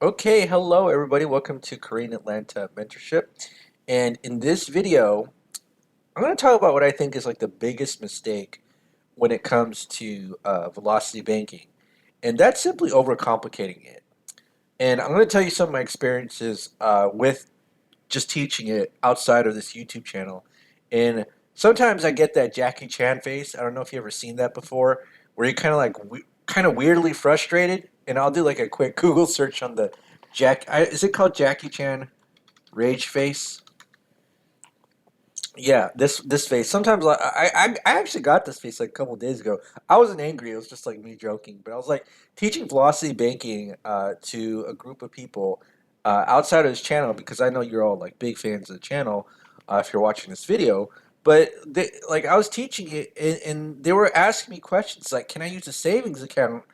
Okay, hello everybody. Welcome to Korean Atlanta Mentorship. And in this video, I'm going to talk about what I think is like the biggest mistake when it comes to velocity banking. And that's simply overcomplicating it. And I'm going to tell you some of my experiences with just teaching it outside of this YouTube channel. And sometimes I get that Jackie Chan face. I don't know if you ever seen that before, where you're kind of like kind of weirdly frustrated. And I'll do like a quick Google search on the is it called Jackie Chan rage face? Yeah, this face. Sometimes I actually got this face like a couple of days ago. I wasn't angry. It was just like me joking. But I was like teaching velocity banking to a group of people outside of this channel because I know you're all like big fans of the channel if you're watching this video. But like I was teaching it and they were asking me questions like, "Can I use a savings account?"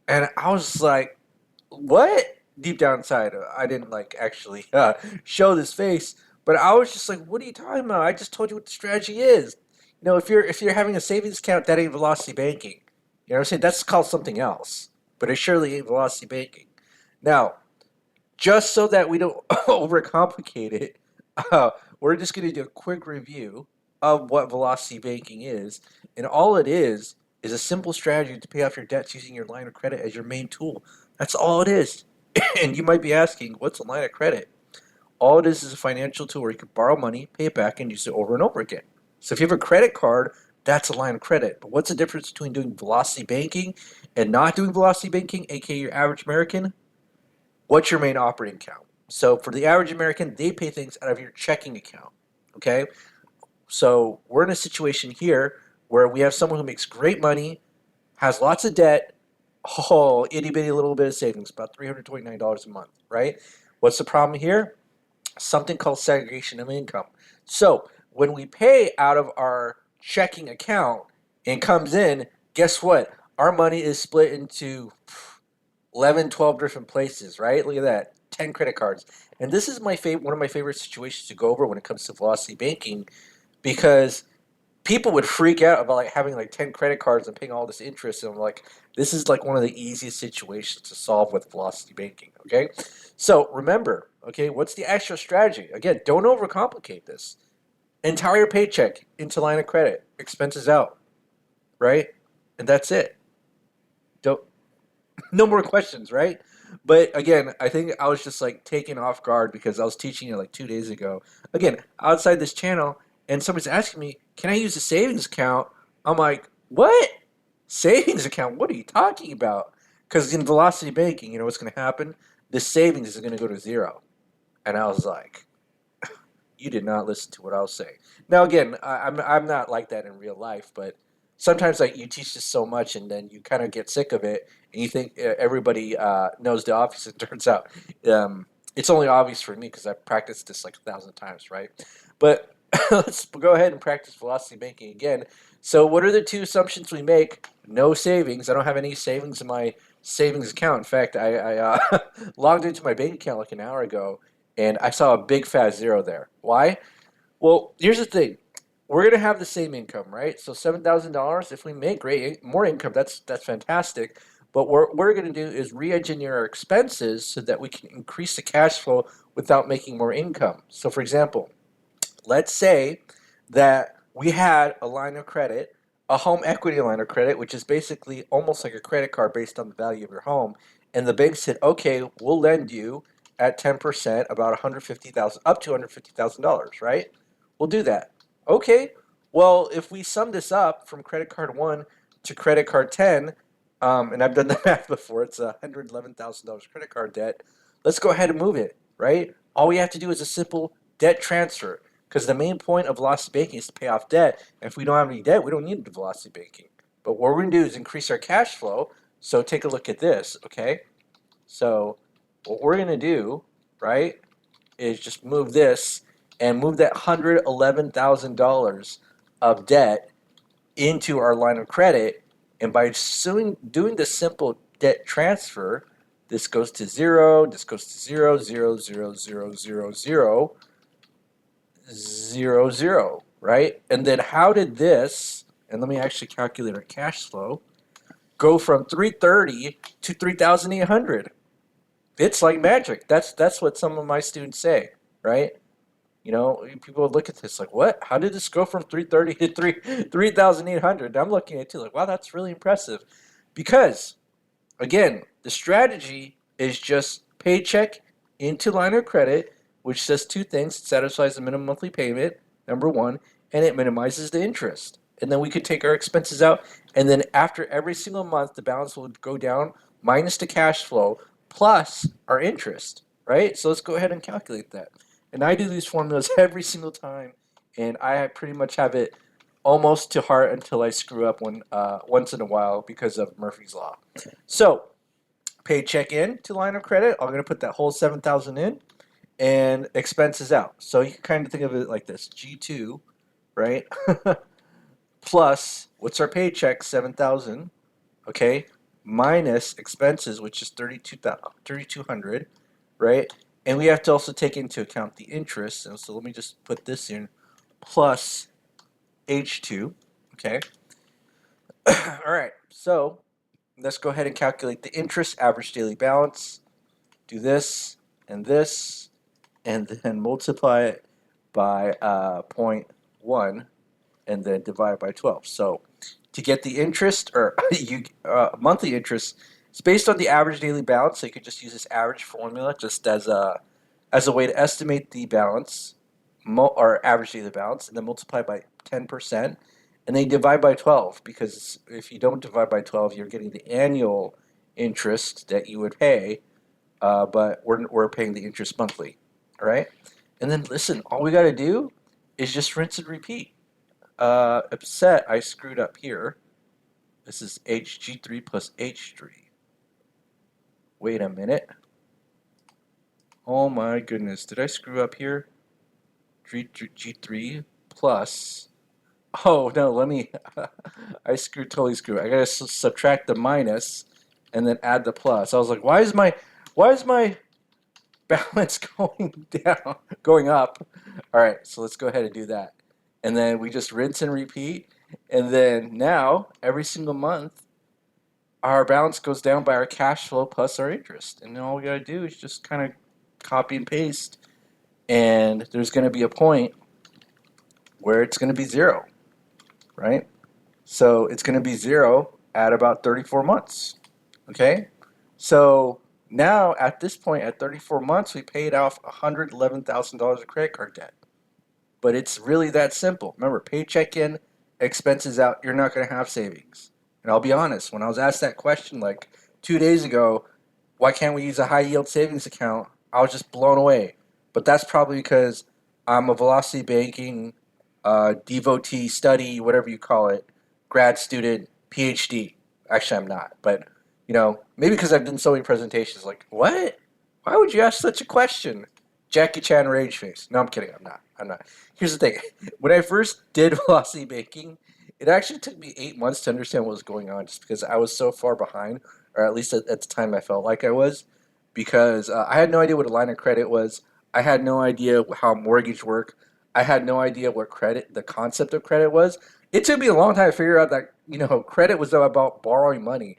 And I was like, what? Deep down inside, I didn't like actually show this face, but I was just like, "What are you talking about? I just told you what the strategy is. If you're having a savings account, that ain't velocity banking. You know what I'm saying? That's called something else, but it surely ain't velocity banking. Now, just so that we don't overcomplicate it, we're just going to do a quick review of what velocity banking is, and all it is a simple strategy to pay off your debts using your line of credit as your main tool. That's all it is. And you might be asking, what's a line of credit? All it is a financial tool where you can borrow money, pay it back, and use it over and over again. So if you have a credit card, that's a line of credit. But what's the difference between doing velocity banking and not doing velocity banking, aka your average American? What's your main operating account? So for the average American, they pay things out of your checking account. Okay? So we're in a situation here where we have someone who makes great money, has lots of debt, itty bitty little bit of savings, about $329 a month, right? What's the problem here? Something called segregation of income. So when we pay out of our checking account and comes in, guess what? Our money is split into 11, 12 different places, right? Look at that. 10 credit cards. And this is one of my favorite situations to go over when it comes to velocity banking because people would freak out about like having like 10 credit cards and paying all this interest, and I'm like, this is like one of the easiest situations to solve with velocity banking. Okay, so remember, okay, what's the actual strategy? Again, don't overcomplicate this. Entire paycheck into line of credit, expenses out, right? And that's it. Don't No more questions, right? But again, I think I was just like taken off guard because I was teaching it like 2 days ago. Again, outside this channel, and somebody's asking me, "Can I use a savings account?" I'm like, "What? Savings account? What are you talking about?" Because in velocity banking, you know what's going to happen? The savings is going to go to zero. And I was like, you did not listen to what I was saying. Now, again, I'm not like that in real life, but sometimes like you teach this so much and then you kind of get sick of it and you think everybody knows the obvious. It turns out it's only obvious for me because I've practiced this like 1,000 times, right? But let's go ahead and practice velocity banking again. So, what are the two assumptions we make? No savings. I don't have any savings in my savings account. In fact, I logged into my bank account like an hour ago and I saw a big fat zero there. Why? Well, here's the thing. We're gonna have the same income, right? So $7,000. If we make more income, that's fantastic. But what we're gonna do is re-engineer our expenses so that we can increase the cash flow without making more income. So, for example, let's say that we had a line of credit, a home equity line of credit, which is basically almost like a credit card based on the value of your home, and the bank said, "Okay, we'll lend you at 10%, about 150,000, up to $150,000, right? We'll do that." Okay. Well, if we sum this up from credit card 1 to credit card 10, and I've done the math before, it's $111,000 credit card debt. Let's go ahead and move it, right? All we have to do is a simple debt transfer. Because the main point of velocity banking is to pay off debt. And if we don't have any debt, we don't need velocity banking. But what we're going to do is increase our cash flow. So take a look at this, okay? So what we're going to do, right, is just move this and move that $111,000 of debt into our line of credit. And by doing the simple debt transfer, this goes to zero, this goes to zero, zero, zero, zero, zero, zero, 0, 0, right? And then how did this, and let me actually calculate our cash flow, go from 330 to 3,800? It's like magic. That's what some of my students say, right? You know, people would look at this like, what? How did this go from 330 to 3,800? I'm looking at it too like, wow, that's really impressive. Because again, the strategy is just paycheck into line of credit, which does two things. It satisfies the minimum monthly payment, number one, and it minimizes the interest. And then we could take our expenses out, and then after every single month, the balance will go down minus the cash flow plus our interest, right? So let's go ahead and calculate that. And I do these formulas every single time, and I pretty much have it almost to heart until I screw up once in a while because of Murphy's Law. So paycheck in to line of credit. I'm going to put that whole 7,000 in and expenses out. So you can kind of think of it like this: G2, right? Plus what's our paycheck? 7,000. Okay, minus expenses, which is 3,200, right? And we have to also take into account the interest. And so let me just put this in plus H2. Okay. All right. So let's go ahead and calculate the interest average daily balance. Do this, and then multiply it by zero point 0.1, and then divide by 12. So to get the interest or monthly interest, it's based on the average daily balance. So you could just use this average formula just as a way to estimate the balance or average daily balance, and then multiply by 10%, and then divide by 12, because if you don't divide by 12, you're getting the annual interest that you would pay, but we're paying the interest monthly. All right. And then listen, all we got to do is just rinse and repeat. Upset, I screwed up here. This is HG3 plus H3. Wait a minute. Oh my goodness. Did I screw up here? G3 plus. Oh no, let me. I totally screwed. I gotta subtract the minus and then add the plus. I was like, why is my balance going down, going up? All right, so let's go ahead and do that. And then we just rinse and repeat. And then now, every single month, our balance goes down by our cash flow plus our interest. And then all we got to do is just kind of copy and paste. And there's going to be a point where it's going to be zero, right? So it's going to be zero at about 34 months. Okay? So now at this point, at 34 months, we paid off $111,000 of credit card debt. But it's really that simple. Remember, paycheck in, expenses out, you're not going to have savings. And I'll be honest, when I was asked that question like 2 days ago, why can't we use a high yield savings account? I was just blown away. But that's probably because I'm a velocity banking devotee, study, whatever you call it, grad student, PhD. Actually, I'm not. But, maybe because I've done so many presentations, like, what? Why would you ask such a question? Jackie Chan rage face. No, I'm kidding. I'm not. I'm not. Here's the thing. When I first did velocity banking, it actually took me 8 months to understand what was going on, just because I was so far behind, or at least at the time I felt like I was, because I had no idea what a line of credit was. I had no idea how mortgage worked. I had no idea what credit, the concept of credit was. It took me a long time to figure out that, credit was about borrowing money.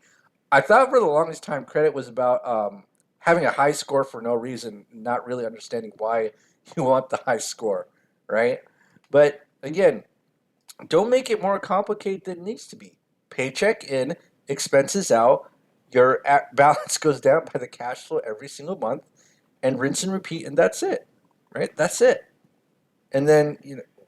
I thought for the longest time credit was about having a high score for no reason, not really understanding why you want the high score, right? But again, don't make it more complicated than it needs to be. Paycheck in, expenses out, your balance goes down by the cash flow every single month, and rinse and repeat, and that's it, right? That's it. And then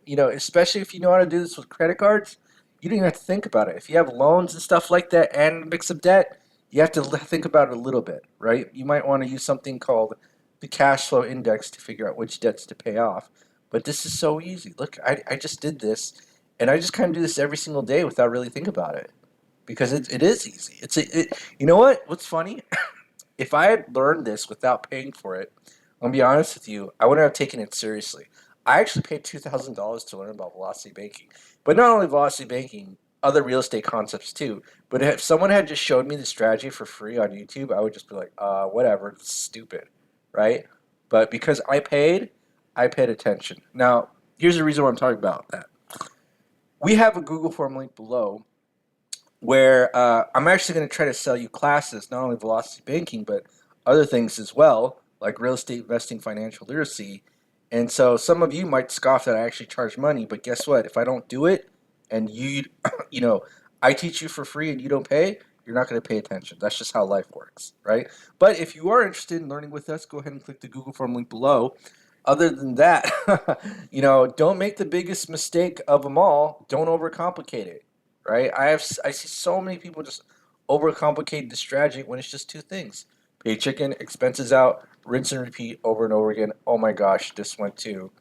especially if you know how to do this with credit cards, you don't even have to think about it. If you have loans and stuff like that and a mix of debt, you have to think about it a little bit, right? You might want to use something called the cash flow index to figure out which debts to pay off. But this is so easy. Look, I just did this, and I just kind of do this every single day without really thinking about it, because it is easy. You know what? What's funny? If I had learned this without paying for it, I'll be honest with you, I wouldn't have taken it seriously. I actually paid $2,000 to learn about velocity banking. But not only velocity banking, other real estate concepts too. But if someone had just showed me the strategy for free on YouTube, I would just be like, whatever, it's stupid, right? But because I paid attention. Now, here's the reason why I'm talking about that. We have a Google form link below where I'm actually going to try to sell you classes, not only velocity banking, but other things as well, like real estate investing, financial literacy. And so some of you might scoff that I actually charge money, but guess what? If I don't do it and you, you know, I teach you for free and you don't pay, you're not going to pay attention. That's just how life works, right? But if you are interested in learning with us, go ahead and click the Google Form link below. Other than that, don't make the biggest mistake of them all. Don't overcomplicate it, right? I see so many people just overcomplicate the strategy when it's just two things: pay chicken, expenses out, rinse and repeat over and over again. Oh my gosh, this went to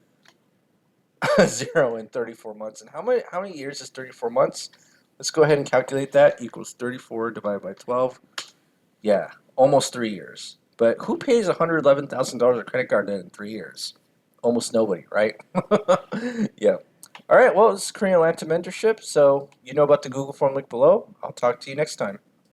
zero in 34 months. And how many years is 34 months? Let's go ahead and calculate that. Equals 34 divided by 12. Yeah, almost 3 years. But who pays $111,000 of credit card debt in 3 years? Almost nobody, right? Yeah. All right. Well, this is Korean Atlanta Mentorship. So you know about the Google form link below. I'll talk to you next time.